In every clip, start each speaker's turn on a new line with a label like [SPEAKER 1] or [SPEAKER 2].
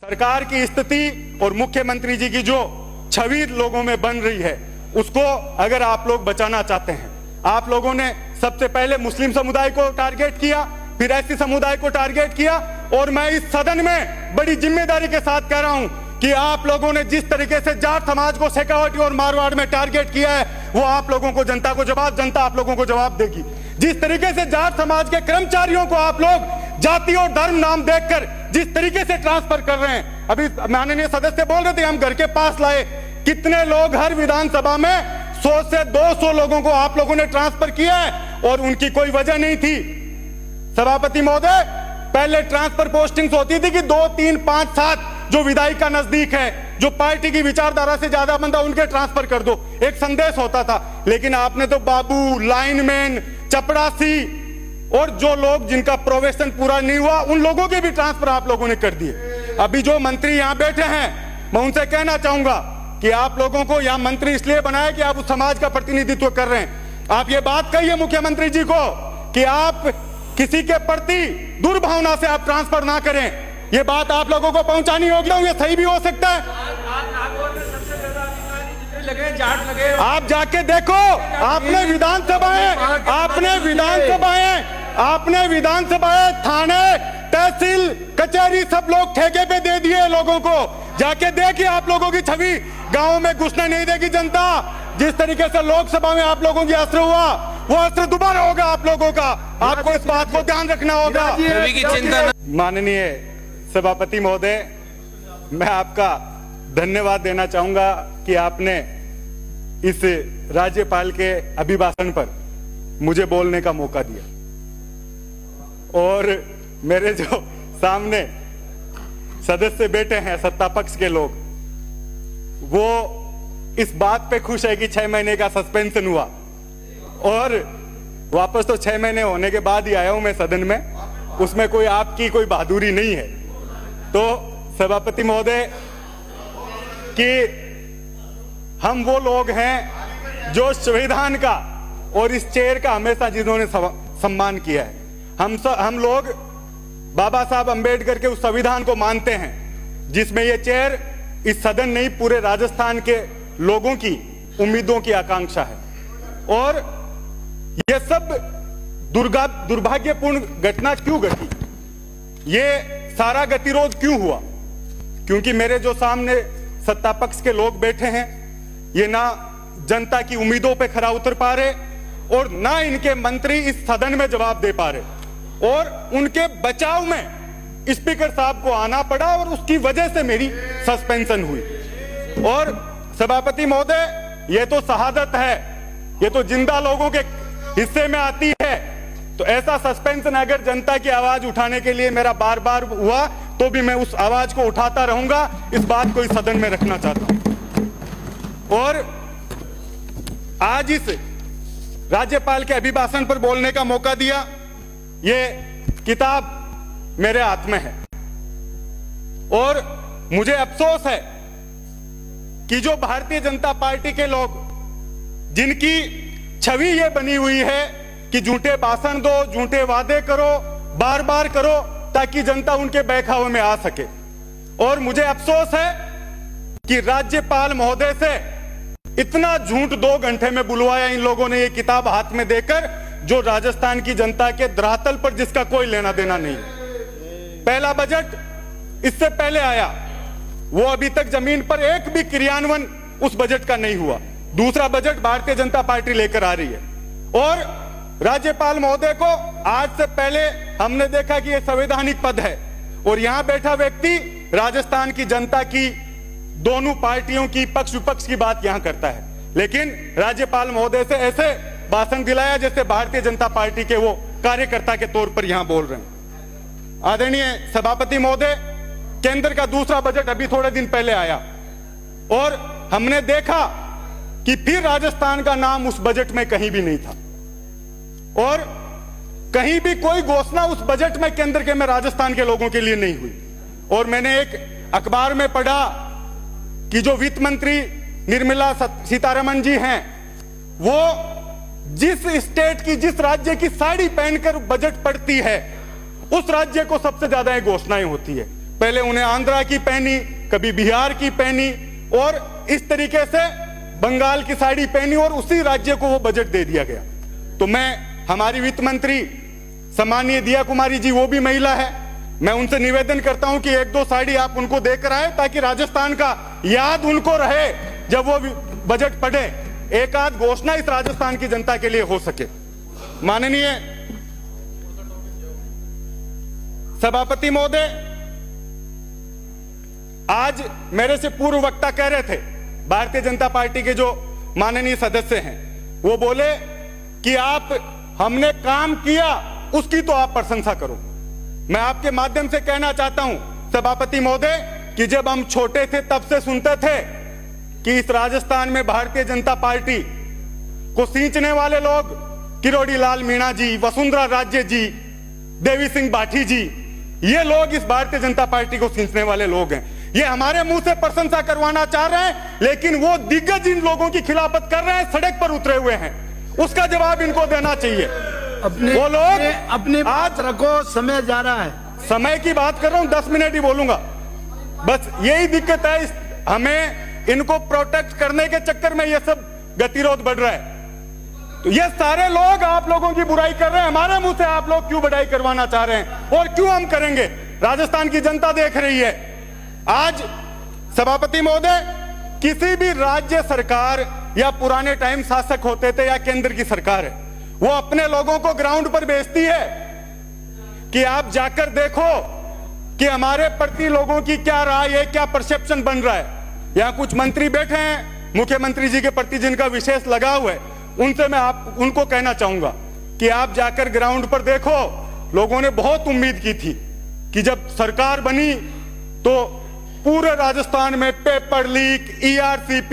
[SPEAKER 1] सरकार की स्थिति और मुख्यमंत्री जी की जो छवि लोगों में बन रही है, उसको अगर आप लोग बचाना चाहते हैं, आप लोगों ने सबसे पहले मुस्लिम समुदाय को टारगेट किया, फिर एससी समुदाय को टारगेट किया, और मैं इस सदन में बड़ी जिम्मेदारी के साथ कह रहा हूं कि आप लोगों ने जिस तरीके से जाट समाज को शेखावटी और मारवाड़ में टारगेट किया है, वो आप लोगों को जनता आप लोगों को जवाब देगी। जिस तरीके से जाट समाज के कर्मचारियों को आप लोग जाति और धर्म नाम देखकर जिस तरीके से ट्रांसफर कर रहे हैं, अभी माननीय सदस्य बोल रहे थे हम घर के पास लाए, कितने लोग हर विधानसभा में 100 से 200 लोगों को आप लोगों ने ट्रांसफर किया है और उनकी कोई वजह नहीं थी। सभापति महोदय, पहले ट्रांसफर पोस्टिंग्स होती थी कि 2, 3, 5, 7 जो विधायक का नजदीक है, जो पार्टी की विचारधारा से ज्यादा बंदा, उनके ट्रांसफर कर दो, एक संदेश होता था। लेकिन आपने तो बाबू, लाइनमैन, चपरासी और जो लोग जिनका प्रोफेशन पूरा नहीं हुआ, उन लोगों के भी ट्रांसफर आप लोगों ने कर दिए। अभी जो मंत्री यहां बैठे हैं, मैं उनसे कहना चाहूंगा कि आप लोगों को यहां मंत्री इसलिए बनाया कि आप उस समाज का प्रतिनिधित्व कर रहे हैं। आप ये बात कहिए मुख्यमंत्री जी को कि आप किसी के प्रति दुर्भावना से आप ट्रांसफर ना करें, ये बात आप लोगों को पहुंचानी होगी। ये सही भी हो सकता है। आप जाके देखो, आपने विधानसभाएं, थाने, तहसील, कचहरी सब लोग ठेके पे दे दिए लोगों को। जाके देखिए, आप लोगों की छवि गांव में घुसने नहीं देगी जनता। जिस तरीके से लोकसभा में आप लोगों की असर हुआ, वो असर दोबारा होगा आप लोगों का। आपको इस बात को ध्यान रखना होगा। माननीय सभापति महोदय, मैं आपका धन्यवाद देना चाहूंगा कि आपने इस राज्यपाल के अभिभाषण पर मुझे बोलने का मौका दिया, और मेरे जो सामने सदस्य बैठे हैं सत्ता पक्ष के लोग, वो इस बात पे खुश है कि 6 महीने का सस्पेंशन हुआ, और वापस तो 6 महीने होने के बाद ही आया हूं मैं सदन में, उसमें कोई आपकी कोई बहादुरी नहीं है। तो सभापति महोदय, कि हम वो लोग हैं जो संविधान का और इस चेयर का हमेशा जिन्होंने सम्मान किया है। हम लोग बाबा साहब अंबेडकर के उस संविधान को मानते हैं जिसमें ये चेयर इस सदन नहीं, पूरे राजस्थान के लोगों की उम्मीदों की आकांक्षा है। और ये सब दुर्भाग्यपूर्ण घटना क्यों घटी, ये सारा गतिरोध क्यों हुआ? क्योंकि मेरे जो सामने सत्ता पक्ष के लोग बैठे हैं, ये ना जनता की उम्मीदों पे खरा उतर पा रहे, और ना इनके मंत्री इस सदन में जवाब दे पा रहे, और उनके बचाव में स्पीकर साहब को आना पड़ा, और उसकी वजह से मेरी सस्पेंशन हुई। और सभापति महोदय, ये तो शहादत है, ये तो जिंदा लोगों के हिस्से में आती है। तो ऐसा सस्पेंशन अगर जनता की आवाज उठाने के लिए मेरा बार बार हुआ, तो भी मैं उस आवाज को उठाता रहूंगा। इस बात को इस सदन में रखना चाहता हूं। और आज इस राज्यपाल के अभिभाषण पर बोलने का मौका दिया, ये किताब मेरे हाथ में है, और मुझे अफसोस है कि जो भारतीय जनता पार्टी के लोग, जिनकी छवि ये बनी हुई है कि झूठे भाषण दो, झूठे वादे करो, बार बार करो ताकि जनता उनके बहकावे में आ सके। और मुझे अफसोस है कि राज्यपाल महोदय से इतना झूठ 2 घंटे में बुलवाया इन लोगों ने, ये किताब हाथ में देकर, जो राजस्थान की जनता के धरातल पर जिसका कोई लेना देना नहीं। पहला बजट इससे पहले आया, वो अभी तक जमीन पर एक भी क्रियान्वयन उस बजट का नहीं हुआ। दूसरा बजट भारतीय जनता पार्टी लेकर आ रही है, और राज्यपाल महोदय को आज से पहले हमने देखा कि यह संवैधानिक पद है, और यहां बैठा व्यक्ति राजस्थान की जनता की, दोनों पार्टियों की, पक्ष विपक्ष की बात यहां करता है। लेकिन राज्यपाल महोदय से ऐसे भाषण दिलाया जैसे भारतीय जनता पार्टी के वो कार्यकर्ता के तौर पर यहां बोल रहे हैं। आदरणीय सभापति महोदय, केंद्र का दूसरा बजट अभी थोड़े दिन पहले आया, और हमने देखा कि फिर राजस्थान का नाम उस बजट में कहीं भी नहीं था, और कहीं भी कोई घोषणा उस बजट में केंद्र के में राजस्थान के लोगों के लिए नहीं हुई। और मैंने एक अखबार में पढ़ा कि जो वित्त मंत्री निर्मला सीतारमण जी हैं, वो जिस स्टेट की, जिस राज्य की साड़ी पहनकर बजट पढ़ती है, उस राज्य को सबसे ज्यादा घोषणाएं होती है। पहले उन्हें आंध्रा की पहनी, कभी बिहार की पहनी और इस तरीके से बंगाल की साड़ी पहनी और उसी राज्य को वो बजट दे दिया गया। तो मैं, हमारी वित्त मंत्री सम्मानीय दिया कुमारी जी, वो भी महिला है, मैं उनसे निवेदन करता हूं कि एक दो साड़ी आप उनको देकर आए ताकि राजस्थान का याद उनको रहे जब वो बजट पढ़े, एक आध घोषणा इस राजस्थान की जनता के लिए हो सके। माननीय सभापति महोदय, आज मेरे से पूर्व वक्ता कह रहे थे, भारतीय जनता पार्टी के जो माननीय सदस्य हैं, वो बोले कि आप, हमने काम किया उसकी तो आप प्रशंसा करो। मैं आपके माध्यम से कहना चाहता हूं सभापति महोदय कि जब हम छोटे थे तब से सुनते थे कि इस राजस्थान में भारतीय जनता पार्टी को सींचने वाले लोग किरोड़ी लाल मीणा जी, वसुंधरा राजे जी, देवी सिंह बाठी जी, ये लोग इस भारतीय जनता पार्टी को सींचने वाले लोग हैं। ये हमारे मुंह से प्रशंसा करवाना चाह रहे हैं, लेकिन वो दिग्गज इन लोगों की खिलाफत कर रहे हैं, सड़क पर उतरे हुए हैं। उसका जवाब इनको देना चाहिए। वो लोग
[SPEAKER 2] अपने आज रखो, समय जा रहा है।
[SPEAKER 1] समय की बात कर रहा हूं, 10 मिनट ही बोलूंगा। बस यही दिक्कत है, हमें इनको प्रोटेक्ट करने के चक्कर में ये सब गतिरोध बढ़ रहा है। तो ये सारे लोग आप लोगों की बुराई कर रहे हैं, हमारे मुंह से आप लोग क्यों बढ़ाई करवाना चाह रहे हैं और क्यों हम करेंगे? राजस्थान की जनता देख रही है। आज सभापति महोदय, किसी भी राज्य सरकार या पुराने टाइम शासक होते थे या केंद्र की सरकार है, वो अपने लोगों को ग्राउंड पर भेजती है कि आप जाकर देखो कि हमारे प्रति लोगों की क्या राय है, क्या परसेप्शन बन रहा है। यहां कुछ मंत्री बैठे हैं, मुख्यमंत्री जी के प्रति जिनका विशेष लगाव है, उनसे मैं उनको कहना चाहूंगा कि आप जाकर ग्राउंड पर देखो। लोगों ने बहुत उम्मीद की थी कि जब सरकार बनी तो पूरे राजस्थान में paper leak, ERCP,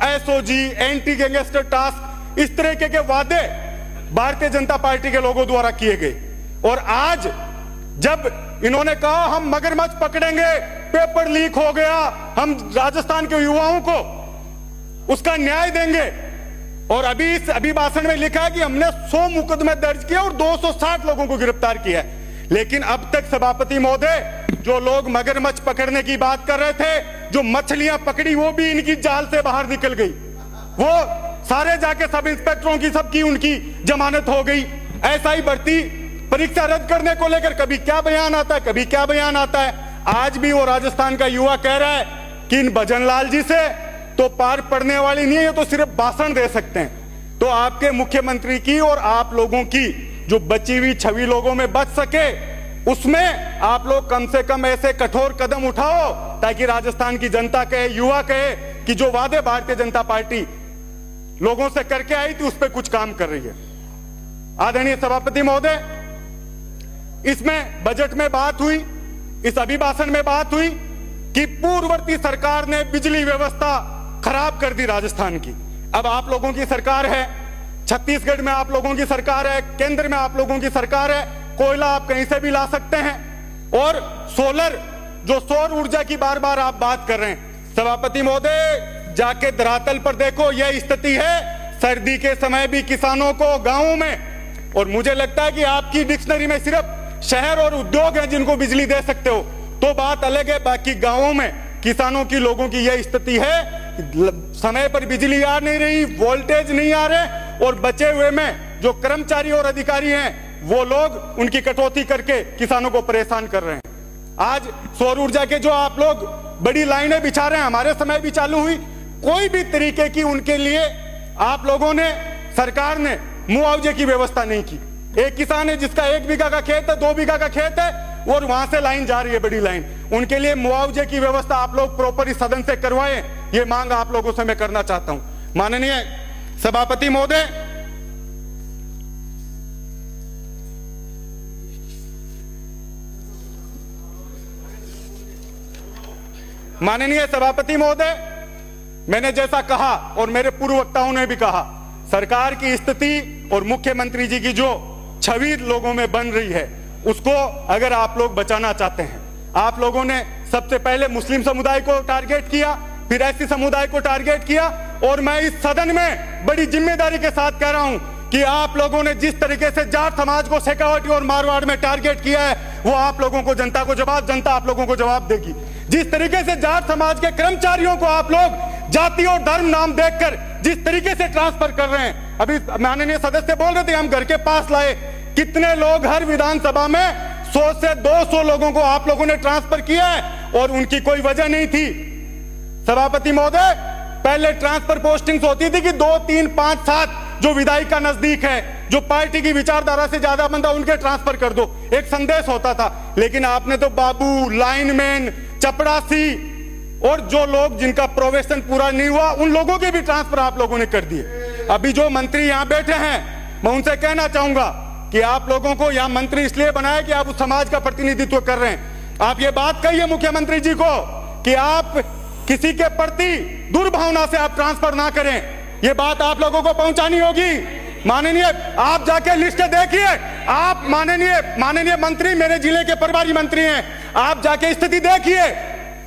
[SPEAKER 1] SOG, anti gangster task, इस तरीके के वादे भारतीय जनता पार्टी के लोगों द्वारा किए गए। और आज जब इन्होंने कहा हम मगरमच्छ पकड़ेंगे, पेपर लीक हो गया, हम राजस्थान के युवाओं को उसका न्याय देंगे, और अभी इस अभिभाषण में लिखा है कि हमने 100 मुकदमे दर्ज किए और 260 लोगों को गिरफ्तार किया है। लेकिन अब तक सभापति महोदय, जो लोग मगरमच्छ पकड़ने की बात कर रहे थे, जो मछलियां पकड़ी वो भी इनकी जाल से बाहर निकल गई, वो सारे जाके सब इंस्पेक्टरों की, सबकी उनकी जमानत हो गई। ऐसा ही भर्ती परीक्षा रद्द करने को लेकर कभी क्या बयान आता है, कभी क्या बयान आता है। आज भी वो राजस्थान का युवा कह रहा है कि इन भजनलाल जी से तो पार पड़ने वाली नहीं है, ये तो सिर्फ भाषण दे सकते हैं। तो आपके मुख्यमंत्री की और आप लोगों की जो बची हुई छवि लोगों में बच सके, उसमें आप लोग कम से कम ऐसे कठोर कदम उठाओ ताकि राजस्थान की जनता कहे, युवा कहे कि जो वादे भारतीय जनता पार्टी लोगों से करके आई थी उस पर कुछ काम कर रही है। आदरणीय सभापति महोदय, इसमें बजट में बात हुई, इस अभिभाषण में बात हुई कि पूर्ववर्ती सरकार ने बिजली व्यवस्था खराब कर दी राजस्थान की। अब आप लोगों की सरकार है, छत्तीसगढ़ में आप लोगों की सरकार है, केंद्र में आप लोगों की सरकार है, कोयला आप कहीं से भी ला सकते हैं, और सोलर, जो सौर ऊर्जा की बार बार आप बात कर रहे हैं। सभापति महोदय, जाके धरातल पर देखो, यह स्थिति है सर्दी के समय भी किसानों को गांवों में, और मुझे लगता है कि आपकी डिक्शनरी में सिर्फ शहर और उद्योग हैं जिनको बिजली दे सकते हो, तो बात अलग है। बाकी गांवों में किसानों की, लोगों की यह स्थिति है, समय पर बिजली आ नहीं रही, वोल्टेज नहीं आ रहे, और बचे हुए में जो कर्मचारी और अधिकारी हैं वो लोग उनकी कटौती करके किसानों को परेशान कर रहे हैं। आज सौर ऊर्जा के जो आप लोग बड़ी लाइनें बिछा रहे हैं, हमारे समय भी चालू हुई, कोई भी तरीके की उनके लिए आप लोगों ने, सरकार ने मुआवजे की व्यवस्था नहीं की। एक किसान है जिसका 1 बीघा का खेत है, 2 बीघा का खेत है, और वहां से लाइन जा रही है, बड़ी लाइन, उनके लिए मुआवजे की व्यवस्था आप लोग प्रॉपर इस सदन से करवाएं, ये मांग आप लोगों से मैं करना चाहता हूं। माननीय सभापति महोदय, माननीय सभापति महोदय, मैंने जैसा कहा और मेरे पूर्व वक्ताओं ने भी कहा, सरकार की स्थिति और मुख्यमंत्री जी की जो छवि लोगों में बन रही है, उसको अगर आप लोग बचाना चाहते हैं, आप लोगों ने सबसे पहले मुस्लिम समुदाय को टारगेट किया, फिर एससी समुदाय को टारगेट किया, और मैं इस सदन में बड़ी जिम्मेदारी के साथ कह रहा हूं कि आप लोगों ने जिस तरीके से जाट समाज को शेखावटी और मारवाड़ में टारगेट किया है, वो आप लोगों को जनता आप लोगों को जवाब देगी। जिस तरीके से जाट समाज के कर्मचारियों को आप लोग जाति और धर्म नाम देखकर जिस तरीके से ट्रांसफर कर रहे हैं, अभी माननीय सदस्य बोल रहे थे हम घर के पास लाए, कितने लोग हर विधानसभा में 100 से 200 लोगों को आप लोगों ने ट्रांसफर किया है और उनकी कोई वजह नहीं थी। सभापति महोदय, पहले ट्रांसफर पोस्टिंग्स होती थी कि 2, 3, 5, 7 जो विधायक का नजदीक है, जो पार्टी की विचारधारा से ज्यादा बंदा, उनके ट्रांसफर कर दो, एक संदेश होता था। लेकिन आपने तो बाबू, लाइनमैन, चपड़ासी और जो लोग जिनका प्रोबेशन पूरा नहीं हुआ, उन लोगों के भी ट्रांसफर आप लोगों ने कर दिए। अभी जो मंत्री यहां बैठे हैं, मैं उनसे कहना चाहूंगा कि आप लोगों को यहां मंत्री इसलिए बनाया कि आप उस समाज का प्रतिनिधित्व कर रहे हैं। आप ये बात कहिए मुख्यमंत्री जी को कि आप किसी के प्रति दुर्भावना से आप ट्रांसफर ना करें, ये बात आप लोगों को पहुंचानी होगी। माननीय, आप जाके लिस्ट देखिए, आप माननीय मंत्री मेरे जिले के प्रभारी मंत्री हैं, आप जाके स्थिति देखिए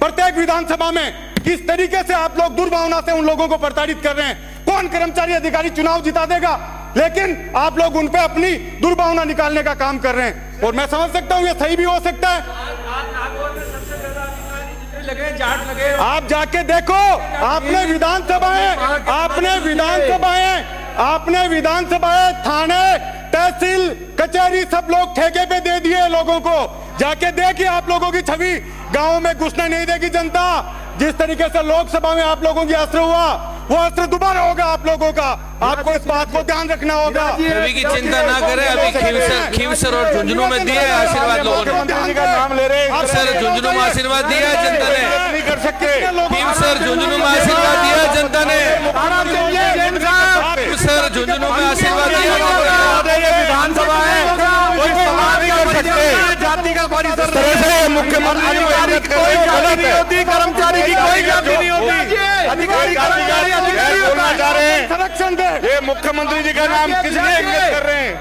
[SPEAKER 1] प्रत्येक विधानसभा में किस तरीके से आप लोग दुर्भावना से उन लोगों को प्रताड़ित कर रहे हैं। कौन कर्मचारी अधिकारी चुनाव जिता देगा, लेकिन आप लोग उन पे अपनी दुर्भावना निकालने का काम कर रहे हैं। और मैं समझ सकता हूं ये सही भी हो सकता है। आप जाके देखो, आपने विधानसभाएं, थाने, तहसील, कचहरी सब लोग ठेके पे दे दिए लोगों को। जाके देखिए, आप लोगों की छवि गांव में घुसने नहीं देगी जनता। जिस तरीके से लोकसभा में आप लोगों की असर हुआ, वो असर दोबारा होगा आप लोगों का। आपको इस बात को ध्यान रखना होगा।
[SPEAKER 3] अभी की चिंता ना करें, अभी खींवसर और झुंझुनू में दिया है आशीर्वाद लोगों ने।
[SPEAKER 1] नाम ले रहे
[SPEAKER 3] खींवसर झुंझुनू में आशीर्वाद दिया है जनता ने,
[SPEAKER 1] नहीं कर सकते।
[SPEAKER 3] खींवसर झुंझुनू में आशीर्वाद दिया है जनता ने, खींवसर झुंझुनू में आशीर्वाद दिया।
[SPEAKER 1] विधानसभा है, कोई सवाल नहीं कर सकते। जाति का परिसर मुख्यमंत्री कर्मचारी की कोई गलती नहीं होती। अधिकारी बोलना चाह रहे हैं, संरक्षण दे। ये मुख्यमंत्री जी का नाम किस लिए इंगित कर रहे हैं?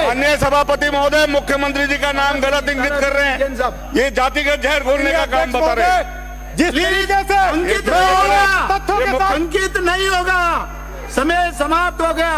[SPEAKER 1] अन्य सभापति महोदय, मुख्यमंत्री जी का नाम गलत इंगित कर रहे हैं। ये जातिगत जहर घोलने का काम बता रहे हैं। जिस तरीके से
[SPEAKER 2] अंकित नहीं होगा, समय समाप्त हो गया।